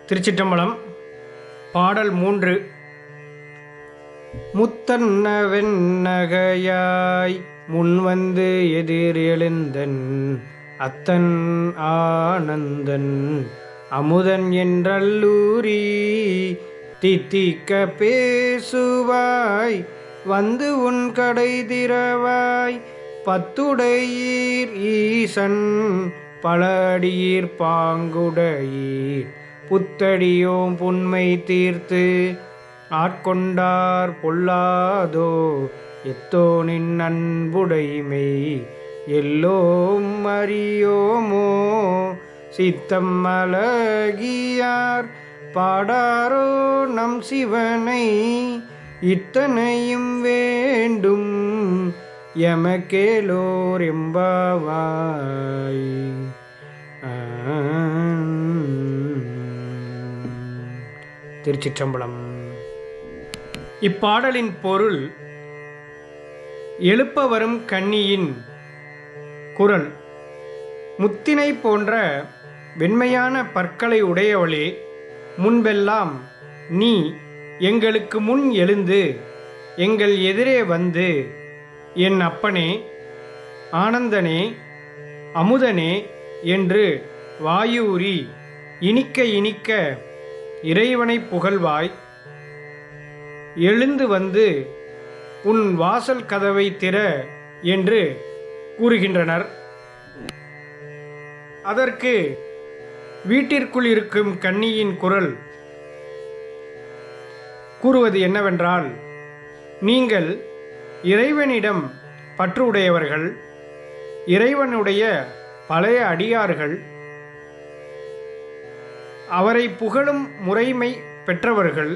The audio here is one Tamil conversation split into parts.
திருச்சிற்றம்பலம். பாடல் 3. முத்தன்ன வெண்ணகையாய் முன்வந்து எதிர் எழுந்தன் அத்தன் ஆனந்தன் அமுதன் என்றல்லூரி தித்திக்க பேசுவாய் வந்து உன் கடை திறவாய் பத்துடையீர் ஈசன் பல அடியீர் பாங்குடையீர் புத்தடியோம் புன்மை தீர்த்து ஆட்கொண்டார் பொல்லாதோ எத்தோனின் அன்புடைமை எல்லோம் அறியோமோ சித்தம் அழகியார் பாடாரோ நம் சிவனை இத்தனையும் வேண்டும் எமக்கேலோர் எம்பாவாய். திருச்சிற்றம்பலம். இப்பாடலின் பொருள்: எழுப்ப வரும் கன்னியின் குரல். முத்தினை போன்ற வெண்மையான பற்களை உடையவளே, முன்பெல்லாம் நீ எங்களுக்கு முன் எழுந்து எங்கள் எதிரே வந்து என் அப்பனே, ஆனந்தனே, அமுதனே என்று வாயூரி இனிக்க இனிக்க இறைவனை புகழ்வாய். எழுந்து வந்து உன் வாசல் கதவை திற என்று கூறுகின்றனர். அதற்கு வீட்டிற்குள் இருக்கும் கன்னியின் குரல் கூறுவது என்னவென்றால், நீங்கள் இறைவனிடம் பற்று உடையவர்கள், இறைவனுடைய பழைய அடியார்கள், அவரை புகழும் முறைமை பெற்றவர்கள்.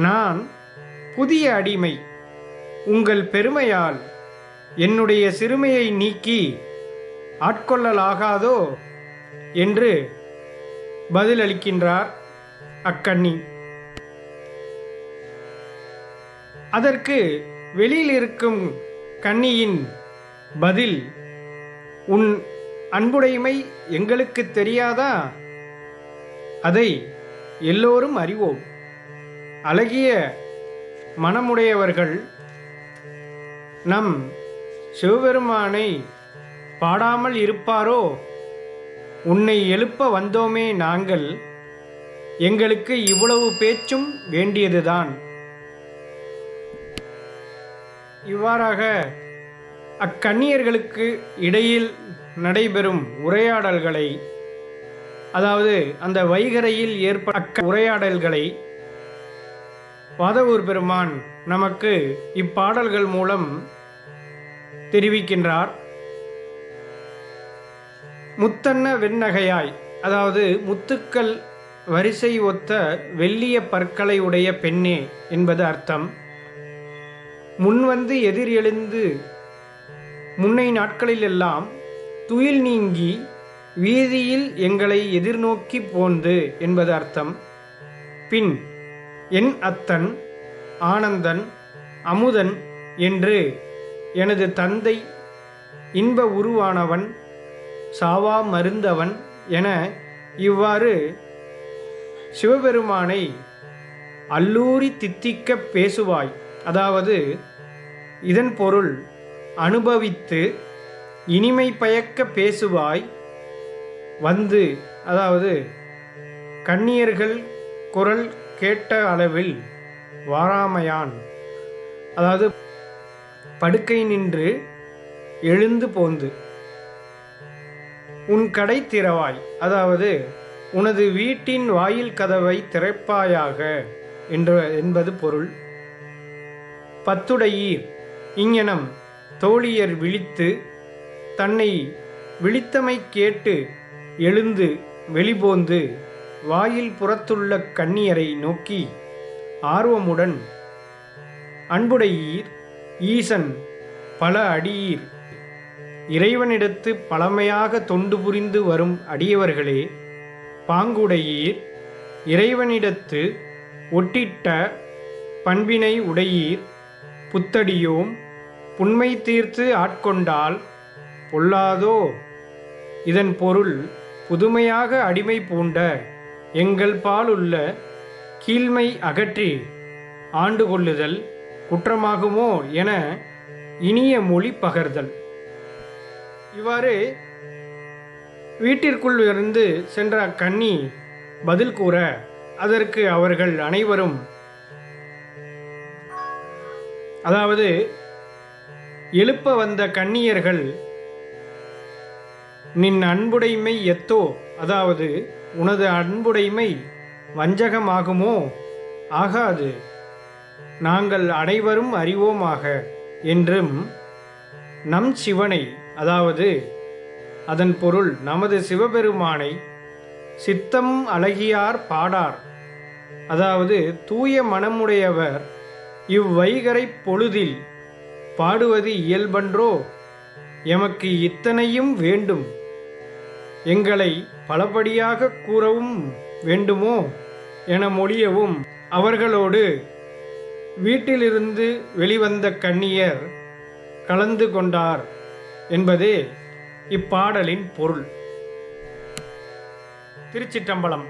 நான் புதிய அடிமை. உங்கள் பெருமையால் என்னுடைய சிறுமையை நீக்கி ஆட்கொள்ளலாகாதோ என்று பதிலளிக்கின்றார் அக்கன்னி. அதற்கு வெளியில் இருக்கும் கன்னியின் பதில்: உன் அன்புடைமை எங்களுக்கு தெரியாதா? அதை எல்லோரும் அறிவோம். அழகிய மனமுடையவர்கள் நம் சிவபெருமானை பாடாமல் இருப்பாரோ? உன்னை எழுப்ப வந்தோமே நாங்கள், எங்களுக்கு இவ்வளவு பேச்சும் வேண்டியதுதான். இவ்வாறாக அக்கன்னியர்களுக்கு இடையில் நடைபெறும் உரையாடல்களை, அதாவது அந்த வைகரையில் ஏற்பட்ட உரையாடல்களை வாதவூர் பெருமான் நமக்கு இப்பாடல்கள் மூலம் தெரிவிக்கின்றார். முத்தன்ன வெண்ணகையாய், அதாவது முத்துக்கள் வரிசை ஒத்த வெள்ளிய பற்களை உடைய பெண்ணே என்பது அர்த்தம். முன்வந்து எதிர் எழுந்து முன்னை நாட்களிலெல்லாம் துயில் நீங்கி வீதியில் எங்களை எதிர்நோக்கி போந்து என்பது அர்த்தம். பின் என் அத்தன், ஆனந்தன், அமுதன் என்று எனது தந்தை, இன்ப உருவானவன், சாவா மருந்தவன் என இவ்வாறு சிவபெருமானை அல்லூரி தித்திக்க பேசுவாய். அதாவது இதன் பொருள் அனுபவித்து இனிமை பயக்க பேசுவாய். வந்து, அதாவது கன்னியர்கள் குரல் கேட்ட அளவில் வாராமையான், அதாவது படுக்கை நின்று எழுந்து போந்து உன் கடை திறவாய், அதாவது உனது வீட்டின் வாயில் கதவை திறப்பாயாக என்பது பொருள். பத்துடையீர் இங்ஙனம் தோழியர் விழித்து தன்னை விழித்தமை கேட்டு எழுந்து வெளிபோந்து வாயில் புறத்துள்ள கன்னியரை நோக்கி ஆர்வமுடன், அன்புடையீர் ஈசன் பல அடியீர், இறைவனிடத்து பழமையாக தொண்டு புரிந்து வரும் அடியவர்களே, பாங்குடையீர், இறைவனிடத்து ஒட்டிட்ட பண்பினை உடையீர், புத்தடியோம் புன்மை தீர்த்து ஆட்கொண்டால் பொல்லாதோ. இதன் பொருள்: புதுமையாக அடிமை பூண்ட எங்கள் பாலுள்ள கீழ்மை அகற்றி ஆண்டு கொள்ளுதல் குற்றமாகுமோ என இனிய மொழி பகர்தல். இவ்வாறு வீட்டிற்குள் இருந்து சென்ற அக்கன்னி பதில் கூற, அதற்கு அவர்கள் அனைவரும், அதாவது எழுப்ப வந்த கன்னியர்கள், நின் அன்புடைமை எத்தோ, அதாவது உனது அன்புடைமை வஞ்சகமாகுமோ? ஆகாது, நாங்கள் அனைவரும் அறிவோமாக என்றும் நம் சிவனை, அதாவது அதன் பொருள் நமது சிவபெருமானை சித்தம் அழகியார் பாடார், அதாவது தூய மனமுடையவர் இவ்வைகரை பொழுதில் பாடுவது இயல்பன்றோ? எமக்கு இத்தனையும் வேண்டும், எங்களை பலபடியாக கூறவும் வேண்டுமோ என மொழியவும், அவர்களோடு வீட்டிலிருந்து வெளிவந்த கன்னியர் கலந்து கொண்டார் என்பதே இப்பாடலின் பொருள். திருச்சிற்றம்பலம்.